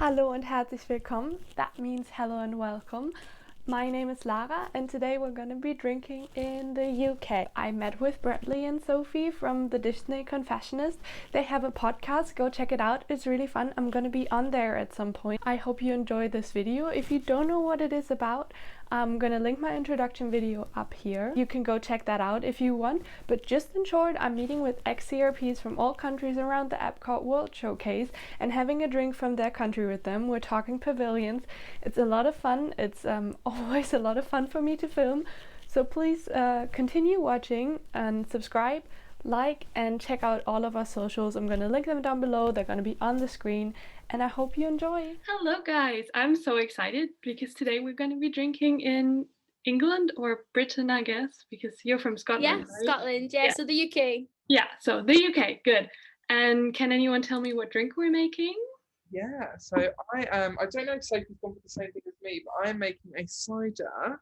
Hallo und herzlich willkommen. That means hello and welcome. My name is Lara and today we're going to be drinking in the UK. I met with Bradley and Sophie from the Disney Confessionist. They have a podcast, go check it out. It's really fun. I'm going to be on there at some point. I hope you enjoy this video. If you don't know what it is about, I'm going to link my introduction video up here. You can go check that out if you want. But just in short, I'm meeting with ex-CRPs from all countries around the Epcot World Showcase and having a drink from their country with them. We're talking pavilions. It's a lot of fun. It's always a lot of fun for me to film. So please continue watching and subscribe, like, and check out all of our socials. I'm going to link them down below. They're going to be on the screen. And I hope you enjoy. Hello guys, I'm so excited because today we're going to be drinking in England or Britain, I guess, because you're from Scotland, Yeah, right? Scotland, yeah, so the UK. Yeah, so the UK, good. And can anyone tell me what drink we're making? Yeah, so I don't know if Sophie's gone for the same thing as me, but I'm making a cider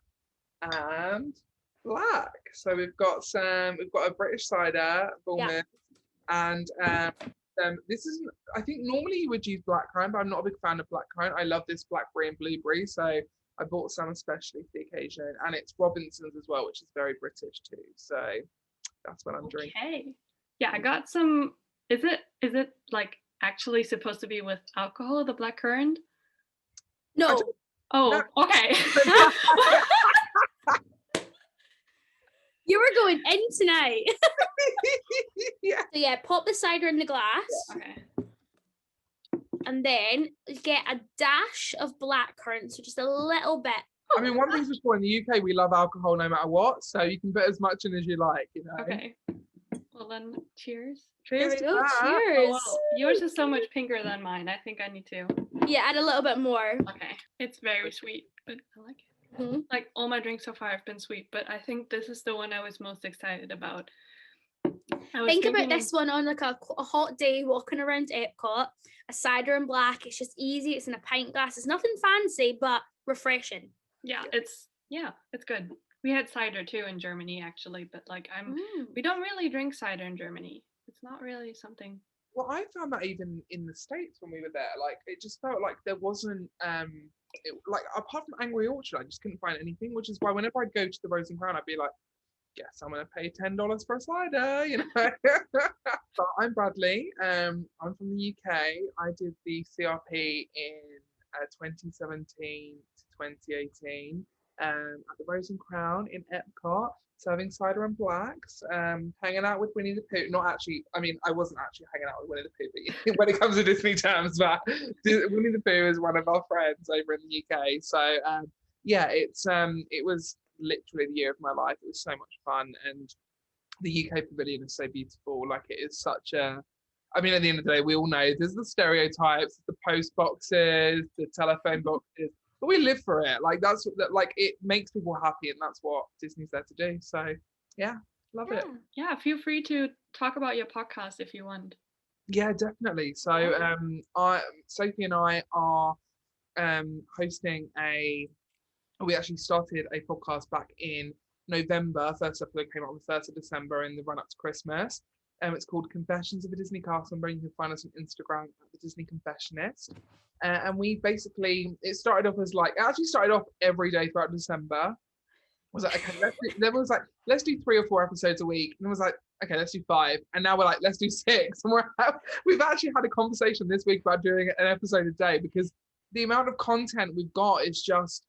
and black. So we've got a British cider, Bournemouth, and this isn't. I think normally you would use blackcurrant, but I'm not a big fan of blackcurrant. I love this blackberry and blueberry, so I bought some especially for the occasion, and it's Robinson's as well, which is very British too. So that's what I'm drinking. Okay. Yeah, I got some. Is it like actually supposed to be with alcohol, the blackcurrant? No. Oh, no. Okay. You were going in tonight. Yeah. So yeah, pop the cider in the glass. Okay. And then get a dash of blackcurrant, so just a little bit. I mean, one thing's for sure, in the UK, we love alcohol no matter what, so you can put as much in as you like, you know. Okay. Well then, cheers. Cheers to that. Cheers. Oh, wow. Yours is so much pinker than mine. I think I need to. Yeah, add a little bit more. Okay. It's very sweet, but I like it. Mm-hmm. Like all my drinks so far have been sweet, but I think this is the one I was most excited about. Think about this one on like a hot day walking around Epcot, a cider and black. It's just easy. It's in a pint glass. It's nothing fancy, but refreshing. Yeah, it's good. We had cider too in Germany actually, but like we don't really drink cider in Germany. It's not really something. Well, I found that even in the States when we were there, like it just felt like there wasn't like apart from Angry Orchard, I just couldn't find anything, which is why whenever I'd go to the Rose and Crown, I'd be like, guess I'm gonna pay $10 for a cider, you know. But I'm Bradley. I'm from the UK. I did the CRP in 2017 to 2018 at the Rose and Crown in Epcot, serving cider and blacks, hanging out with Winnie the Pooh. Not actually, I mean, I wasn't actually hanging out with Winnie the Pooh, but when it comes to Disney terms, but Winnie the Pooh is one of our friends over in the UK. So yeah, it was literally the year of my life. It was so much fun, and the UK pavilion is so beautiful. Like it is such a, I mean, at the end of the day, we all know there's the stereotypes, the post boxes, the telephone boxes, but we live for it. Like that's like it makes people happy, and that's what Disney's there to do. So yeah, love it. Yeah, feel free to talk about your podcast if you want. Yeah, definitely. So Sophie and I are hosting we actually started a podcast back in November. First episode came out on the 1st of December in the run up to Christmas. It's called Confessions of a Disney Cast Member. You can find us on Instagram at the Disney Confessionist. And we basically, it actually started off every day throughout December. Was like, okay, let's do 3 or 4 episodes a week. And it was like, okay, let's do 5. And now we're like, let's do 6. And we've actually had a conversation this week about doing an episode a day, because the amount of content we've got is just,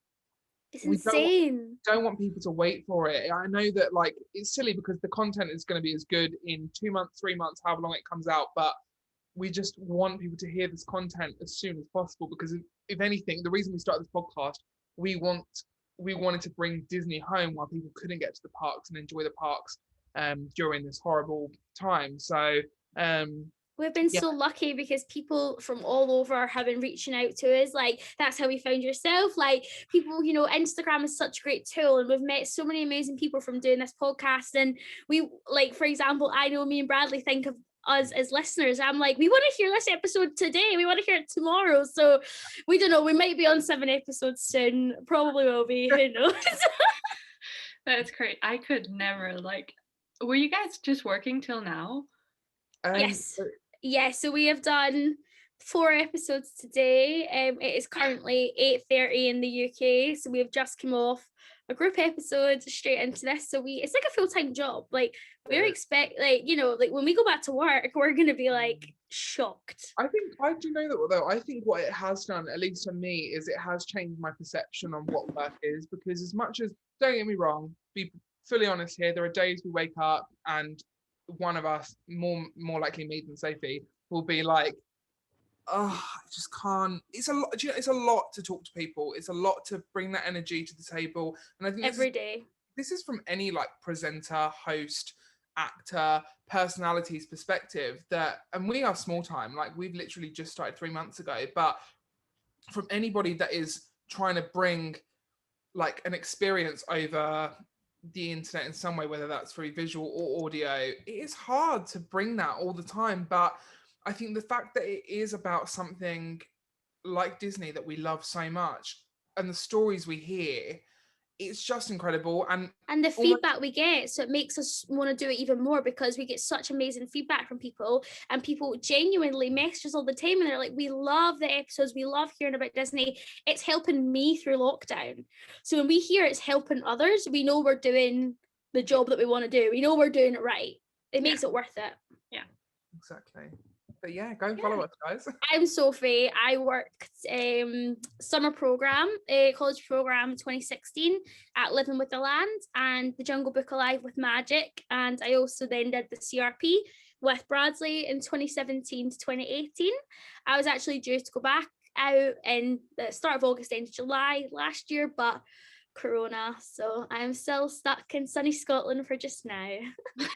it's insane. Don't want people to wait for it. I know that like it's silly because the content is going to be as good in 2 months, 3 months, however long it comes out, but we just want people to hear this content as soon as possible, because if anything, the reason we started this podcast, we wanted to bring Disney home while people couldn't get to the parks and enjoy the parks during this horrible time. So we've been so lucky because people from all over have been reaching out to us. Like, that's how we found yourself. Like, people, you know, Instagram is such a great tool, and we've met so many amazing people from doing this podcast. And we, like, for example, I know me and Bradley think of us as listeners. I'm like, we want to hear this episode today. We want to hear it tomorrow. So we don't know. We might be on 7 episodes soon. Probably will be. Who knows? That's great. I could never, like, were you guys just working till now? Yes. Yeah, so we have done 4 episodes today. It is currently 8:30 in the UK, so we've just come off a group episode straight into this. So it's like a full-time job. Like we're expect like, you know, like when we go back to work, we're gonna be like shocked. I think I do know that though. I think what it has done, at least for me, is it has changed my perception on what work is. Because as much as, don't get me wrong, be fully honest here, there are days we wake up and one of us, more likely me than Sophie, will be like, oh, I just can't. It's a lot. You know, it's a lot to talk to people. It's a lot to bring that energy to the table. And I think Every day. this is from any like presenter, host, actor, personalities perspective that, and we are small time, like we've literally just started 3 months ago, but from anybody that is trying to bring like an experience over the internet in some way, whether that's through visual or audio, it is hard to bring that all the time. But I think the fact that it is about something like Disney that we love so much and the stories we hear, it's just incredible. And the feedback we get, so it makes us want to do it even more because we get such amazing feedback from people, and people genuinely message us all the time and they're like, we love the episodes, we love hearing about Disney, it's helping me through lockdown. So when we hear it's helping others, we know we're doing the job that we want to do, we know we're doing it right, it makes it worth it. exactly. But yeah, go follow us, guys. I'm Sophie. I worked summer program, college program 2016 at Living with the Land and the Jungle Book Alive with Magic. And I also then did the CRP with Bradley in 2017 to 2018. I was actually due to go back out in the start of August, end of July last year, but Corona, so I'm still stuck in sunny Scotland for just now.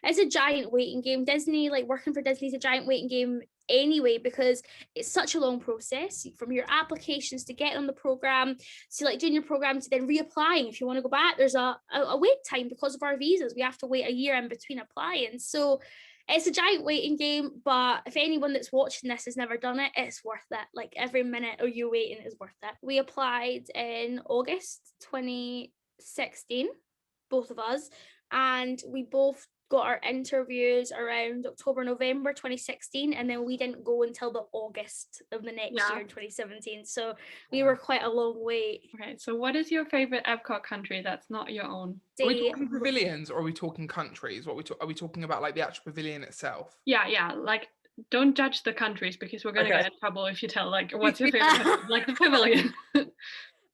It's a giant waiting game. Disney, like working for Disney is a giant waiting game anyway, because it's such a long process from your applications to get on the program to like doing your program to then reapplying. If you want to go back, there's a wait time because of our visas. We have to wait a year in between applying. So it's a giant waiting game, but if anyone that's watching this has never done it, it's worth it. Like every minute of you waiting is worth it. We applied in August 2016, both of us, and we both got our interviews around October, November 2016, and then we didn't go until the August of the next year in 2017. So we were quite a long wait. Okay, so what is your favorite Epcot country that's not your own? Are we talking pavilions or are we talking countries? Are we talking about like the actual pavilion itself? Yeah, like don't judge the countries because we're gonna get in trouble if you tell like what's your favorite like the pavilion.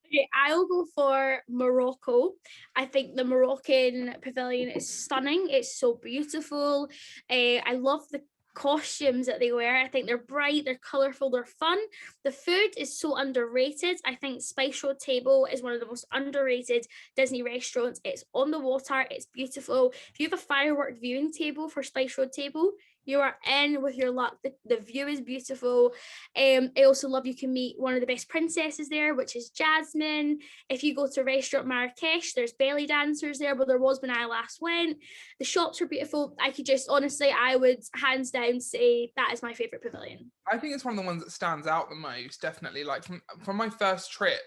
Okay, I'll go for Morocco. I think the Moroccan pavilion is stunning. It's so beautiful. I love the costumes that they wear. I think they're bright, they're colourful, they're fun. The food is so underrated. I think Spice Road Table is one of the most underrated Disney restaurants. It's on the water, it's beautiful. If you have a firework viewing table for Spice Road Table, you are in with your luck. The view is beautiful. I also love you can meet one of the best princesses there, which is Jasmine. If you go to restaurant Marrakesh, there's belly dancers there, but there was when I last went. The shops are beautiful. I could just honestly, I would hands down say that is my favorite pavilion. I think it's one of the ones that stands out the most, definitely. Like from my first trip,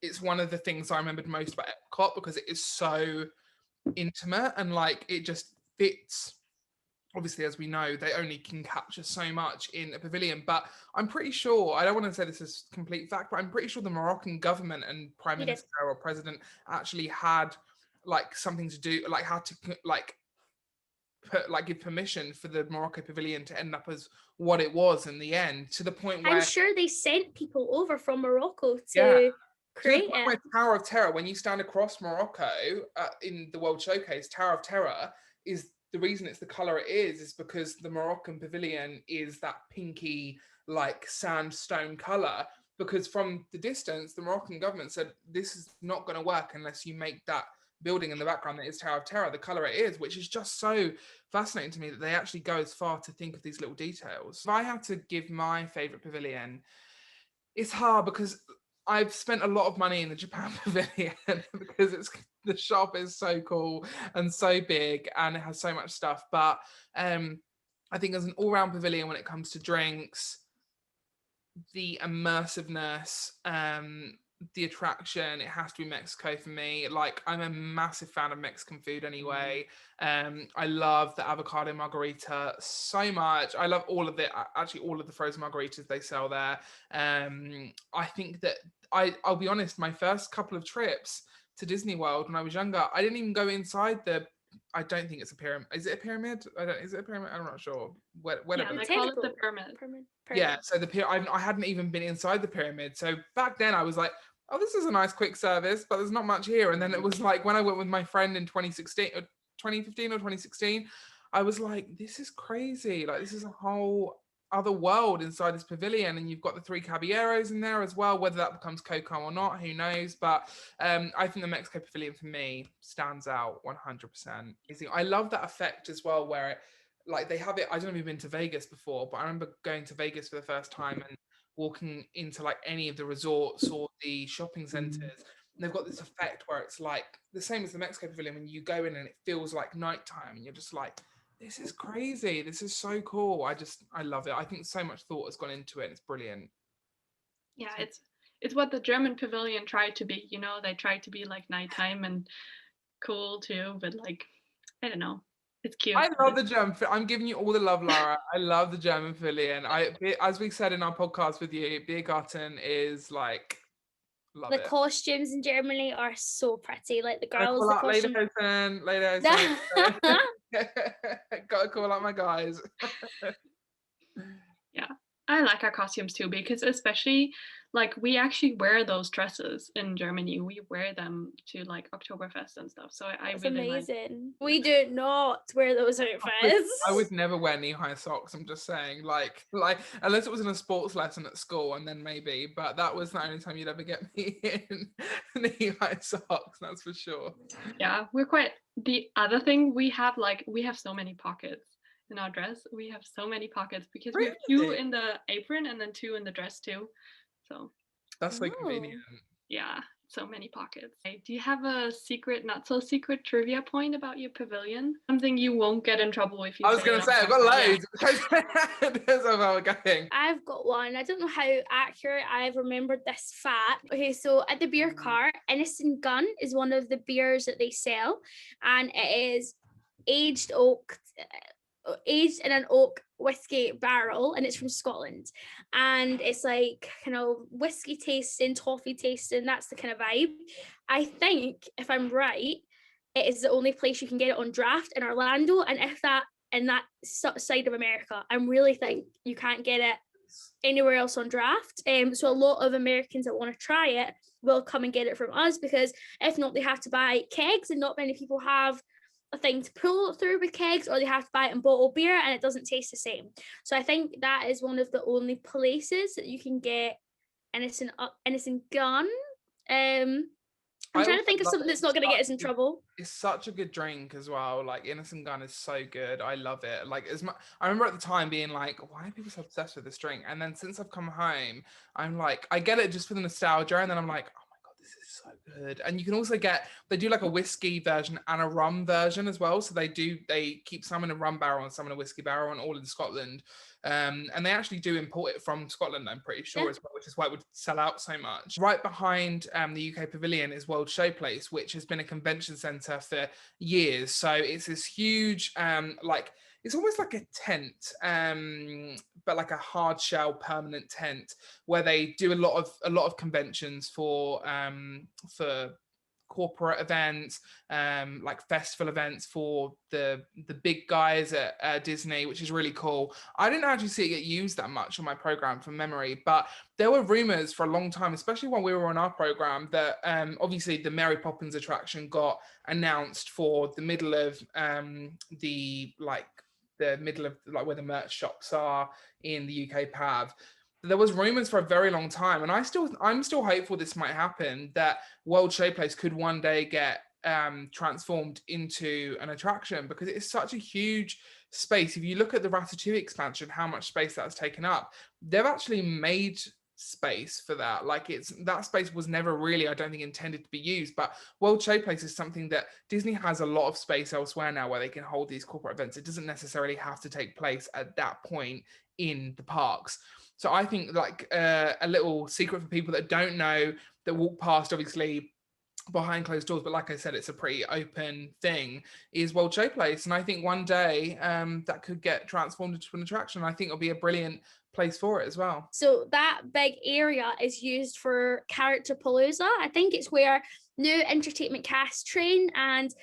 it's one of the things I remembered most about Epcot because it is so intimate and like it just fits. Obviously, as we know, they only can capture so much in a pavilion. But I'm pretty sure, I don't want to say this is complete fact, but I'm pretty sure the Moroccan government and prime minister or president actually had like something to do, like how to like give permission for the Morocco pavilion to end up as what it was in the end, to the point where I'm sure they sent people over from Morocco to create it. Where Tower of Terror, when you stand across Morocco in the World Showcase, Tower of Terror is the reason it's the color it is because the Moroccan pavilion is that pinky like sandstone color, because from the distance the Moroccan government said this is not going to work unless you make that building in the background that is Tower of Terror the color it is, which is just so fascinating to me that they actually go as far to think of these little details. If I had to give my favorite pavilion, it's hard because I've spent a lot of money in the Japan pavilion because the shop is so cool and so big and it has so much stuff. But I think as an all-round pavilion when it comes to drinks, the immersiveness, the attraction, it has to be Mexico for me. Like, I'm a massive fan of Mexican food anyway. I love the avocado margarita so much. I love all of it. Actually, all of the frozen margaritas they sell there. I think that I'll be honest, my first couple of trips to Disney World when I was younger, I didn't even go inside the. I don't think it's a pyramid. Is it a pyramid? Is it a pyramid? I'm not sure. Whatever. Yeah, they call it the pyramid. Yeah, so I hadn't even been inside the pyramid. So back then I was like, oh, this is a nice quick service, but there's not much here. And then it was like when I went with my friend in 2016 or 2015 or 2016, I was like, this is crazy. Like, this is a whole other world inside this pavilion, and you've got the three caballeros in there as well. Whether that becomes Coco or not, who knows? But I think the Mexico pavilion for me stands out 100%. I love that effect as well, where it, like, they have it. I don't know if you've been to Vegas before, but I remember going to Vegas for the first time and walking into like any of the resorts or the shopping centers. And they've got this effect where it's like the same as the Mexico pavilion, when you go in and it feels like nighttime and you're just like, this is crazy. This is so cool. I love it. I think so much thought has gone into it. It's brilliant. Yeah, it's what the German pavilion tried to be, you know, they tried to be like nighttime and cool too, but like, I don't know. It's cute. I love the German. I'm giving you all the love, Lara. I love the German pavilion. As we said in our podcast with you, Biergarten is like, love the it. costumes in Germany are so pretty. Like the girls, Call the out costume. Lederhosen. Gotta call out my guys. Yeah, I like our costumes too, because especially like we actually wear those dresses in Germany. We wear them to like Oktoberfest and stuff. So I That's really amazing. We do not wear those outfits. I would never wear knee-high socks. I'm just saying, like unless it was in a sports lesson at school, and then maybe. But that was the only time you'd ever get me in knee-high socks. That's for sure. Yeah, we're quite. The other thing we have so many pockets in our dress. We have so many pockets because we have 2 in the apron and then 2 in the dress too. So that's so convenient. Yeah, so many pockets. Okay, do you have a secret, not so secret trivia point about your pavilion? Something you won't get in trouble if you I was going to say, I've got loads. That's how we're going. I've got one. I don't know how accurate I've remembered this fact. Okay, so at the beer cart, Innocent Gun is one of the beers that they sell, and it is aged in an oak whiskey barrel, and it's from Scotland, and it's like kind of whiskey tasting, toffee tasting. That's the kind of vibe. I think, if I'm right, it is the only place you can get it on draft in Orlando, and if that in that side of America, I really think you can't get it anywhere else on draft. So a lot of Americans that want to try it will come and get it from us, because if not, they have to buy kegs, and not many people have a thing to pull through with kegs, or they have to buy it in bottled beer and it doesn't taste the same. So I think that is one of the only places that you can get Innocent Gun. I'm trying to think of something that's not going to get us in trouble. It's such a good drink as well. Like, Innocent Gun is so good. I love it. Like, I remember at the time being like, why are people so obsessed with this drink? And then since I've come home, I'm like, I get it just for the nostalgia, and then I'm like, oh my god, this is so good. And you can also they do like a whiskey version and a rum version as well. So they keep some in a rum barrel and some in a whiskey barrel, and all in Scotland. And they actually do import it from Scotland, I'm pretty sure, as well, which is why it would sell out so much. Right behind the UK Pavilion is World Showplace, which has been a convention centre for years. So it's this huge, it's almost like a tent, but like a hard shell permanent tent, where they do a lot of conventions for corporate events, like festival events for the big guys at Disney, which is really cool. I didn't actually see it get used that much on my program from memory, but there were rumors for a long time, especially when we were on our program, that obviously the Mary Poppins attraction got announced for the middle of the middle of like where the merch shops are in the UK Pav. There was rumors for a very long time, and I'm still hopeful this might happen, that World Showplace could one day get transformed into an attraction, because it is such a huge space. If you look at the Ratatouille expansion, how much space that's taken up, they've actually made space for that. Like, that space was never really, I don't think, intended to be used. But World Showplace is something that Disney has a lot of space elsewhere now where they can hold these corporate events. It doesn't necessarily have to take place at that point in the parks. So I think like a little secret for people that don't know, that walk past obviously behind closed doors, but like I said, it's a pretty open thing, is World Showplace. And I think one day that could get transformed into an attraction. I think it'll be a brilliant place for it as well. So that big area is used for Character Palooza. I think it's where new entertainment casts train and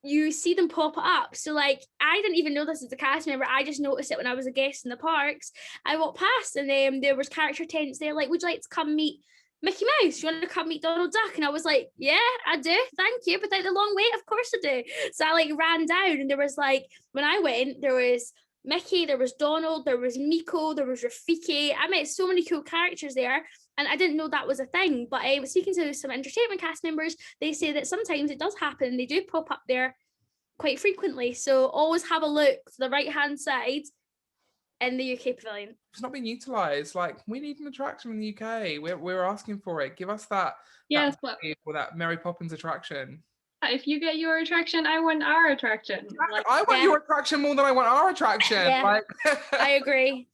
you see them pop up. So like, I didn't even know this as a cast member. I just noticed it when I was a guest in the parks. I walked past and there was character tents there like, would you like to come meet Mickey Mouse? You want to come meet Donald Duck? And I was like, yeah, I do. Thank you. But like the long wait, of course I do. So I like ran down and there was like, when I went, there was Mickey, there was Donald, there was Miko, there was Rafiki. I met so many cool characters there. And I didn't know that was a thing, but I was speaking to some entertainment cast members. They say that sometimes it does happen. They do pop up there quite frequently. So always have a look to the right-hand side in the UK pavilion. It's not being utilised. Like, we need an attraction in the UK. We're asking for it. Give us that. Yes, that for that Mary Poppins attraction. If you get your attraction, I want our attraction. Like, I want your attraction more than I want our attraction. Yeah, like, I agree.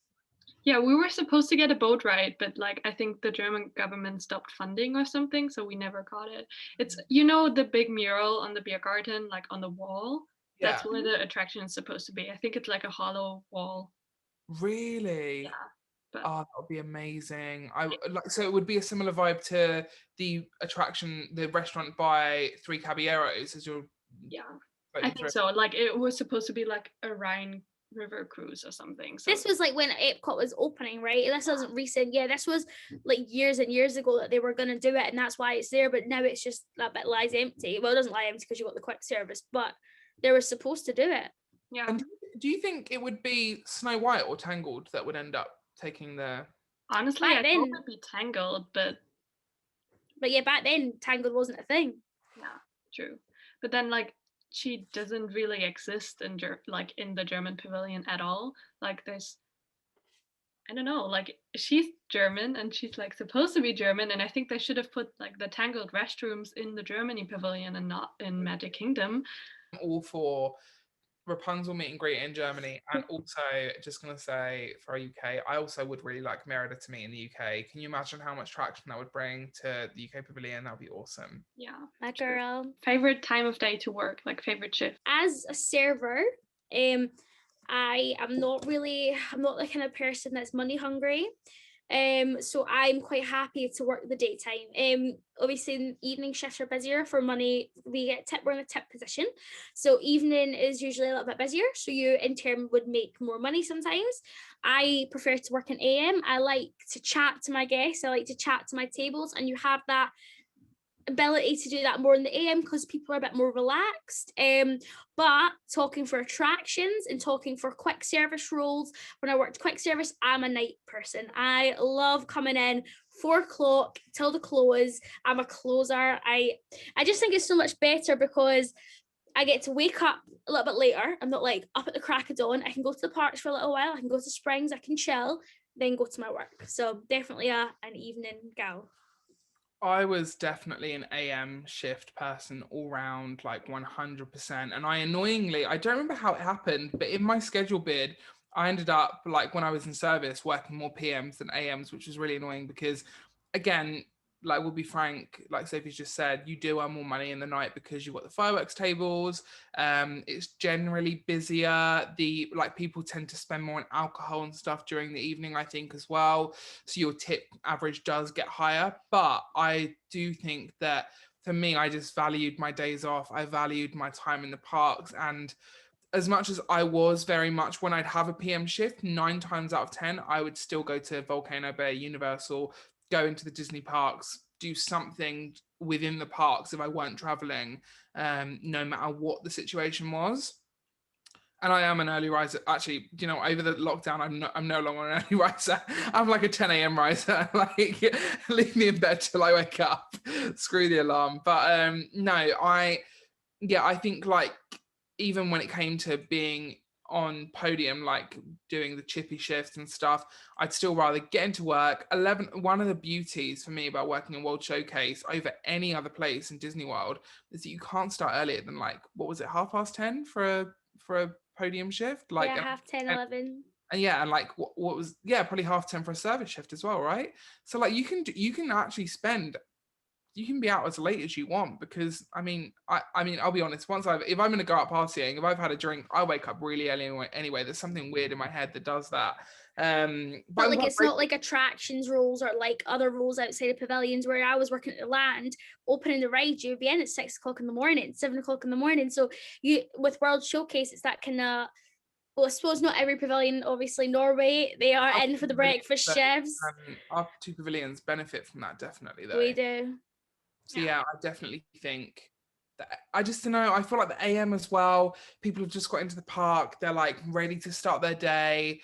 Yeah, we were supposed to get a boat ride, but like I think the German government stopped funding or something, so we never got it. It's, you know, the big mural on the beer garden, like on the wall. Yeah. That's where the attraction is supposed to be. I think it's like a hollow wall. Really? Yeah. But Oh, that would be amazing. So it would be a similar vibe to the attraction, the restaurant by Three Caballeros, as you're. Yeah, I think so. Like it was supposed to be like a Rhine River cruise or something. So this was like when Epcot was opening, right? This wasn't recent. Yeah, this was like years and years ago that they were going to do it, and that's why it's there. But now it's just that bit lies empty. Well, it doesn't lie empty because you got the quick service, but they were supposed to do it. Yeah. And do you think it would be Snow White or Tangled that would end up taking the? Honestly, Back I then- thought it'd be Tangled, but yeah, back then Tangled wasn't a thing. yeah, true. But then like she doesn't really exist in in the German pavilion at all. Like there's, I don't know, like she's German and she's like supposed to be German, and I think they should have put like the Tangled restrooms in the Germany pavilion and not in Magic Kingdom. All for Rapunzel meet and greet in Germany, and also just gonna say for UK, I also would really like Merida to meet in the UK. Can you imagine how much traction that would bring to the UK pavilion? That would be awesome. Yeah, My true. girl. Favorite time of day to work, like favorite shift? As a server, I'm not the kind of person that's money hungry. So I'm quite happy to work the daytime. Obviously evening shifts are busier for money. We're in a tip position. So evening is usually a little bit busier. So you in turn would make more money sometimes. I prefer to work in AM. I like to chat to my guests. I like to chat to my tables, and you have that ability to do that more in the AM because people are a bit more relaxed. But talking for attractions and talking for quick service roles, when I worked quick service, I'm a night person. I love coming in 4 o'clock till the close. I'm a closer. I just think it's so much better because I get to wake up a little bit later. I'm not like up at the crack of dawn. I can go to the parks for a little while. I can go to Springs. I can chill, then go to my work. So definitely an evening gal. I was definitely an AM shift person all round, like 100%. And I don't remember how it happened, but in my schedule bid, I ended up, like when I was in service, working more PMs than AMs, which was really annoying because, again, like we'll be frank, like Sophie's just said, you do earn more money in the night because you've got the fireworks tables. It's generally busier. People tend to spend more on alcohol and stuff during the evening, I think, as well. So your tip average does get higher. But I do think that for me, I just valued my days off. I valued my time in the parks. And as much as I was very much, when I'd have a PM shift, 9 times out of 10, I would still go to Volcano Bay, Universal, go into the Disney parks, do something within the parks if I weren't traveling, no matter what the situation was. And I am an early riser. Actually, you know, over the lockdown, I'm no longer an early riser. I'm like a 10 a.m. riser. Like, leave me in bed till I wake up. Screw the alarm. But no, I think like even when it came to being on podium, like doing the chippy shift and stuff, I'd still rather get into work. One of the beauties for me about working in World Showcase over any other place in Disney World is that you can't start earlier than like, what was it, 10:30 for a podium shift? Like, yeah, 10:30, 11. And yeah, and like what was probably 10:30 for a service shift as well, right? So like you can actually spend, you can be out as late as you want, because I mean I'll be honest, if I'm gonna go out partying, if I've had a drink, I wake up really early anyway. There's something weird in my head that does that. But like it's not like attractions rules or like other rules outside of pavilions. Where I was working at the Land, opening the ride, you'd be in at 6 o'clock in the morning, 7 o'clock in the morning. So you, with World Showcase, it's that kind of, well, I suppose not every pavilion, obviously Norway, they are in for the breakfast shifts. Our 2 pavilions benefit from that, definitely though. We do. So yeah, I definitely think that, I just don't know, I feel like the AM as well, people have just got into the park, they're like ready to start their day.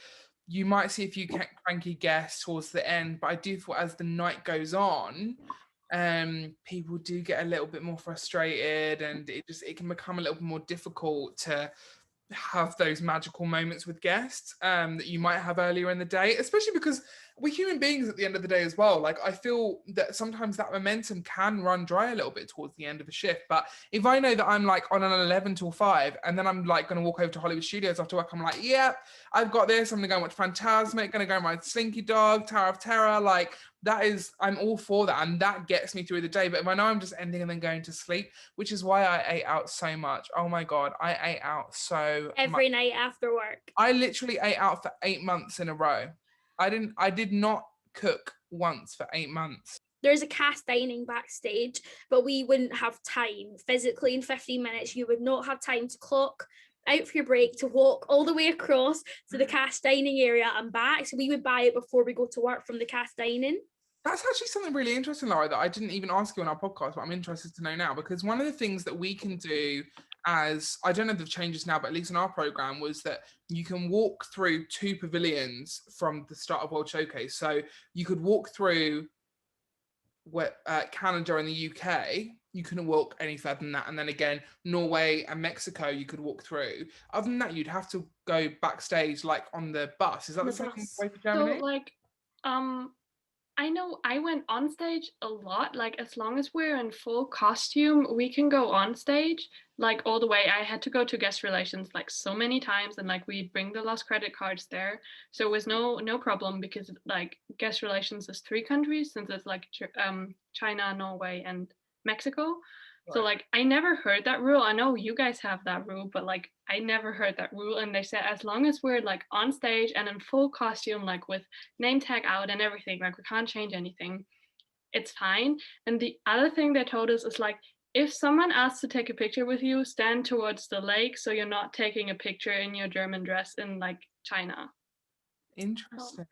You might see a few cranky guests towards the end, but I do feel as the night goes on, people do get a little bit more frustrated, and it can become a little bit more difficult to have those magical moments with guests that you might have earlier in the day, especially because we're human beings at the end of the day as well. Like I feel that sometimes that momentum can run dry a little bit towards the end of a shift. But if I know that I'm like on an 11 till 5 and then I'm like going to walk over to Hollywood Studios after work, I'm like, yeah, I've got this, I'm gonna go and watch Phantasmic, gonna go and ride Slinky Dog, Tower of Terror, like I'm all for that, and that gets me through the day. But if I know I'm just ending and then going to sleep, which is why I ate out so much. Oh my God, I ate out so every much. night after work. I literally ate out for 8 months in a row. I did not cook once for 8 months. There's a cast dining backstage, but we wouldn't have time physically in 15 minutes. You would not have time to clock out for your break to walk all the way across to the cast dining area and back. So we would buy it before we go to work from the cast dining. That's actually something really interesting, Laura, that I didn't even ask you on our podcast, but I'm interested to know now, because one of the things that we can do, as I don't know if they've changed now, but at least in our program, was that you can walk through 2 pavilions from the start of World Showcase. So you could walk through Canada and the UK. You couldn't walk any further than that, and then again Norway and Mexico you could walk through. Other than that, you'd have to go backstage like on the bus. Is that the same way for Germany? So like I know I went on stage a lot. Like as long as we're in full costume, we can go on stage like all the way. I had to go to guest relations like so many times, and like we bring the lost credit cards there, so it was no problem, because like guest relations is 3 countries, since it's like China, Norway, and Mexico. So like I never heard that rule. I know you guys have that rule, but like I never heard that rule. And they said as long as we're like on stage and in full costume, like with name tag out and everything, like we can't change anything, it's fine. And the other thing they told us is like, if someone asks to take a picture with you, stand towards the lake so you're not taking a picture in your German dress in like China. Interesting.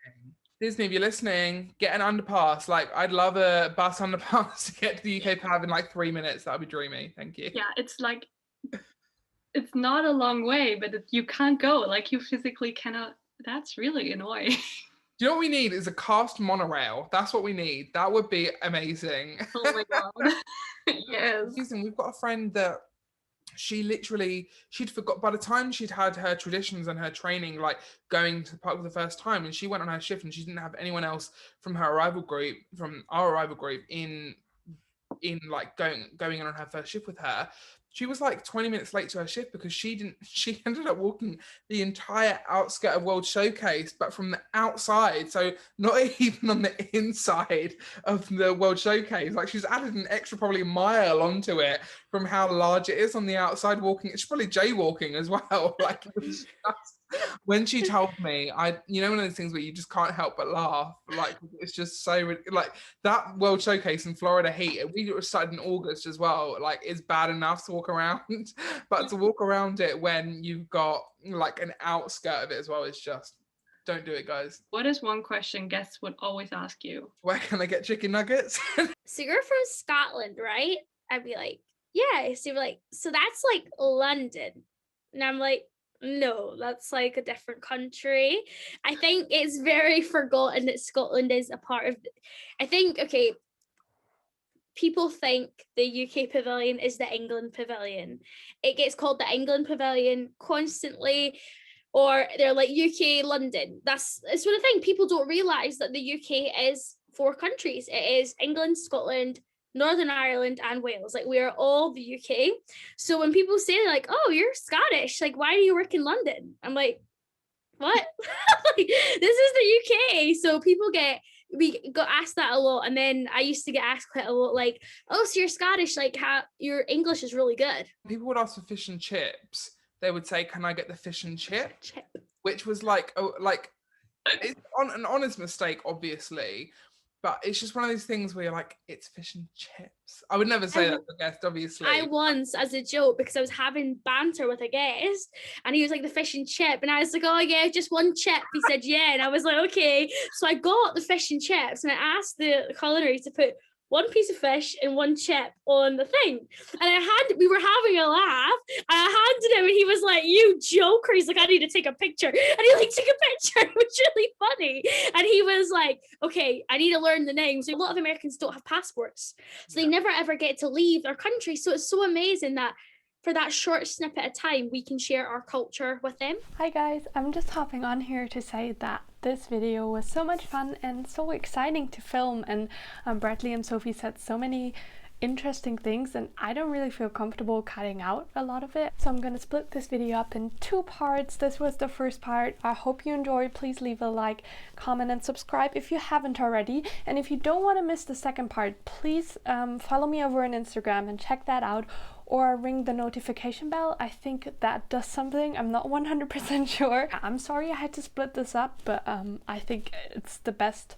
Disney, if you're listening, get an underpass. Like, I'd love a bus underpass to get to the UK pub in like 3 minutes. That would be dreamy. Thank you. Yeah, it's like, it's not a long way, but you can't go. Like, you physically cannot. That's really annoying. Do you know what we need is a cast monorail? That's what we need. That would be amazing. Oh my God. Yes. We've got a friend that she'd forgot, by the time she'd had her traditions and her training, like going to the park for the first time, and she went on her shift and she didn't have anyone else from our arrival group in like going on her first shift with her. She was like 20 minutes late to her shift because she ended up walking the entire outskirt of World Showcase, but from the outside, so not even on the inside of the World Showcase. Like she's added an extra probably a mile onto it from how large it is on the outside walking. It's probably jaywalking as well. Like it was just, when she told me, one of those things where you just can't help but laugh. Like it's just so, like that World Showcase in Florida heat, we started in August as well. Like it's bad enough to walk around, but to walk around it when you've got like an outskirt of it as well is just, don't do it, guys. What is one question guests would always ask you? Where can I get chicken nuggets? So you're from Scotland, right? I'd be like, yeah. So you're like, so that's like London. And I'm like, no, that's like a different country. I think it's very forgotten that Scotland is a part of, I think, okay, people think the UK pavilion is the England pavilion. It gets called the England pavilion constantly, or they're like UK London. That's sort of thing. People don't realise that the UK is 4 countries. It is England, Scotland, Northern Ireland, and Wales. Like we are all the UK. So when people say like, oh, you're Scottish, like why do you work in London? I'm like, what? Like, this is the UK. So we got asked that a lot. And then I used to get asked quite a lot, like, oh, so you're Scottish, like how your English is really good. People would ask for fish and chips. They would say, can I get the fish and chip? Chip. Which was like, oh, like, it's an honest mistake, obviously. But it's just one of those things where you're like, it's fish and chips. I would never say that to a guest, obviously. I once, as a joke, because I was having banter with a guest, and he was like, the fish and chip, and I was like, oh yeah, just one chip. He said, yeah, and I was like, okay. So I got the fish and chips, and I asked the culinary to put one piece of fish and one chip on the thing. And we were having a laugh, and I handed him, and he was like, you joker. He's like, I need to take a picture. And he like took a picture. It was really funny. And he was like, okay, I need to learn the names. So a lot of Americans don't have passports. So they never ever get to leave their country. So it's so amazing that for that short snippet of time, we can share our culture with them. Hi guys, I'm just hopping on here to say that this video was so much fun and so exciting to film, and Bradley and Sophie said so many interesting things, and I don't really feel comfortable cutting out a lot of it, so I'm gonna split this video up in 2 parts. This was the first part. I hope you enjoyed. Please leave a like, comment and subscribe if you haven't already, and if you don't want to miss the second part, please follow me over on Instagram and check that out, or ring the notification bell. I think that does something. I'm not 100% sure. I'm sorry I had to split this up, but I think it's the best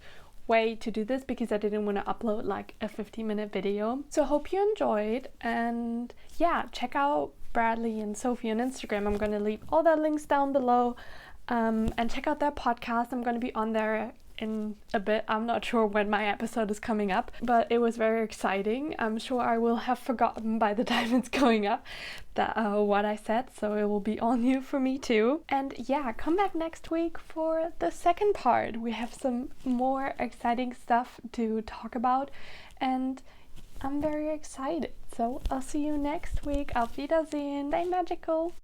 way to do this because I didn't want to upload like a 15-minute video. So I hope you enjoyed, and yeah, check out Bradley and Sophie on Instagram. I'm going to leave all their links down below, and check out their podcast. I'm going to be on there in a bit. I'm not sure when my episode is coming up, but it was very exciting. I'm sure I will have forgotten by the time it's going up that what I said, so it will be all new for me too. And yeah, come back next week for the second part. We have some more exciting stuff to talk about, and I'm very excited. So I'll see you next week. Auf Wiedersehen. Stay magical.